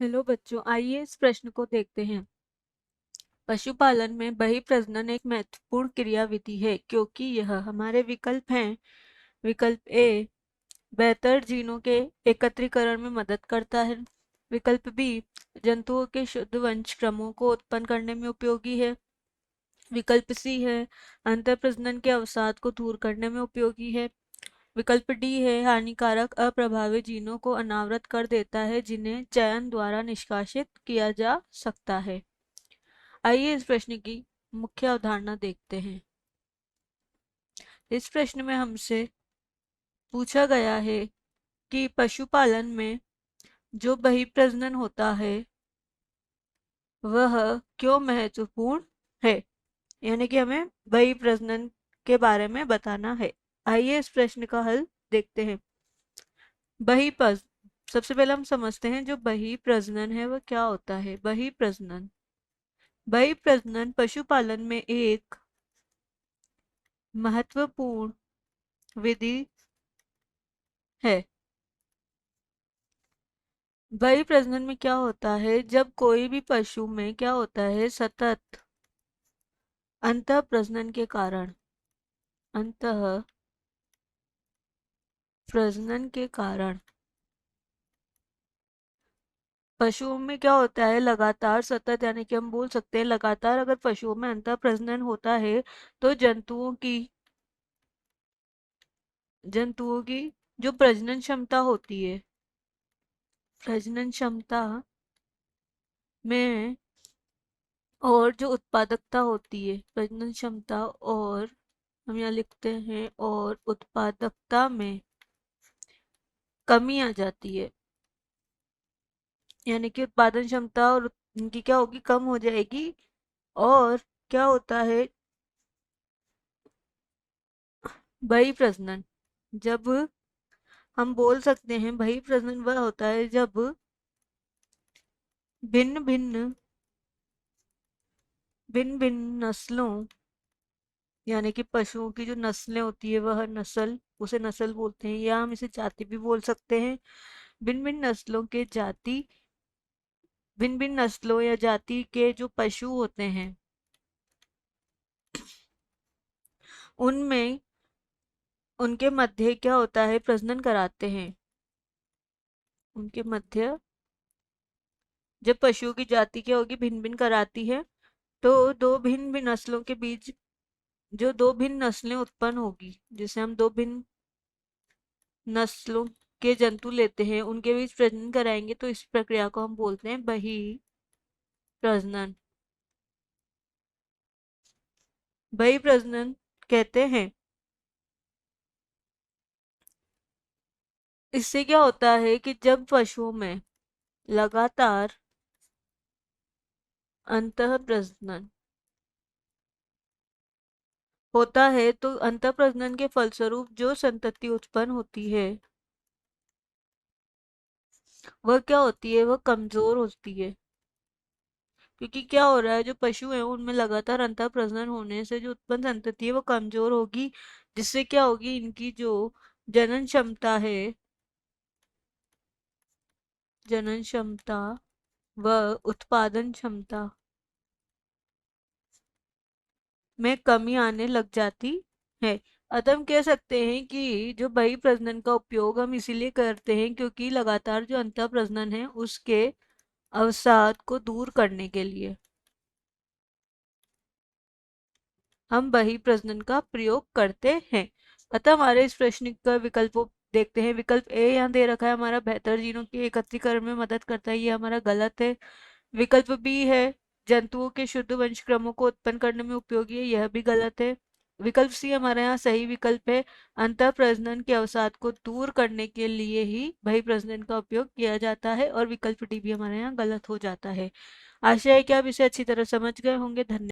Hello बच्चों, आइए इस प्रश्न को देखते हैं। पशुपालन में बहिर्प्रजनन एक महत्वपूर्ण क्रियाविधि है क्योंकि यह हमारे विकल्प हैं। विकल्प ए बेहतर जीनों के एकत्रीकरण में मदद करता है। विकल्प बी जंतुओं के शुद्ध वंश क्रमों को उत्पन्न करने में उपयोगी है। विकल्प सी है अंतःप्रजनन के अवसाद को दूर करने में उपयोगी है। विकल्प डी है हानिकारक अप्रभावित जीनों को अनावृत कर देता है जिन्हें चयन द्वारा निष्कासित किया जा सकता है। आइए इस प्रश्न की मुख्य अवधारणा देखते हैं। इस प्रश्न में हमसे पूछा गया है कि पशुपालन में जो बहिर्प्रजनन होता है वह क्यों महत्वपूर्ण है, यानी कि हमें बहिर्प्रजनन के बारे में बताना है। आइए इस प्रश्न का हल देखते हैं। बहिर्प्रज सबसे पहले हम समझते हैं जो बहिर्प्रजनन है वह क्या होता है। बहिर्प्रजनन बहिर्प्रजनन पशुपालन में एक महत्वपूर्ण विधि है। बहिर्प्रजनन में क्या होता है, जब कोई भी पशु में क्या होता है सतत अंतःप्रजनन के कारण अंतःप्रजनन के कारण पशुओं में क्या होता है लगातार सतत, यानी कि हम बोल सकते हैं लगातार अगर पशुओं में अंतःप्रजनन होता है तो जंतुओं की जो प्रजनन क्षमता होती है, प्रजनन क्षमता में और जो उत्पादकता होती है, प्रजनन क्षमता और हम यहाँ लिखते हैं और उत्पादकता में कमी आ जाती है, यानी कि उत्पादन क्षमता और उनकी क्या होगी, कम हो जाएगी। और क्या होता है बहिर्प्रजनन, जब हम बोल सकते हैं बहिर्प्रजनन वह होता है जब भिन्न भिन्न नस्लों, यानी कि पशुओं की जो नस्लें होती है वह नस्ल, उसे नस्ल बोलते हैं या हम इसे जाति भी बोल सकते हैं। भिन्न भिन्न नस्लों के जाति, भिन्न भिन्न नस्लों या जाति के जो पशु होते हैं उनमें उनके मध्य क्या होता है प्रजनन कराते हैं। उनके मध्य जब पशुओं की जाति क्या होगी भिन्न भिन्न कराती है तो दो भिन्न भिन्न नस्लों के बीच जो दो भिन्न नस्लें उत्पन्न होगी, जिसे हम दो भिन्न नस्लों के जंतु लेते हैं उनके बीच प्रजनन कराएंगे तो इस प्रक्रिया को हम बोलते हैं बहिर्प्रजनन। बहिर्प्रजनन कहते हैं। इससे क्या होता है कि जब पशुओं में लगातार अंतःप्रजनन होता है तो अंतःप्रजनन के फलस्वरूप जो संतति उत्पन्न होती है वह क्या होती है, वह कमजोर होती है। क्योंकि क्या हो रहा है, जो पशु है उनमें लगातार अंतःप्रजनन होने से जो उत्पन्न संतति है वो कमजोर होगी, जिससे क्या होगी इनकी जो जनन क्षमता है, जनन क्षमता व उत्पादन क्षमता में कमी आने लग जाती है। अतः हम कह सकते हैं कि जो बहिर्प्रजनन का उपयोग हम इसीलिए करते हैं क्योंकि लगातार जो अंतःप्रजनन है उसके अवसाद को दूर करने के लिए हम बहिर्प्रजनन का प्रयोग करते हैं। अतः हमारे इस प्रश्न का विकल्प देखते हैं। विकल्प ए यहाँ दे रखा है हमारा बेहतर जीनों के एकत्रीकरण में मदद करता है, ये हमारा गलत है। विकल्प बी है जंतुओं के शुद्ध वंश क्रमों को उत्पन्न करने में उपयोगी है, यह भी गलत है। विकल्प सी हमारे यहाँ सही विकल्प है, अंतः प्रजनन के अवसाद को दूर करने के लिए ही बहिर्प्रजनन का उपयोग किया जाता है। और विकल्प डी भी हमारे यहाँ गलत हो जाता है। आशा है कि आप इसे अच्छी तरह समझ गए होंगे। धन्यवाद।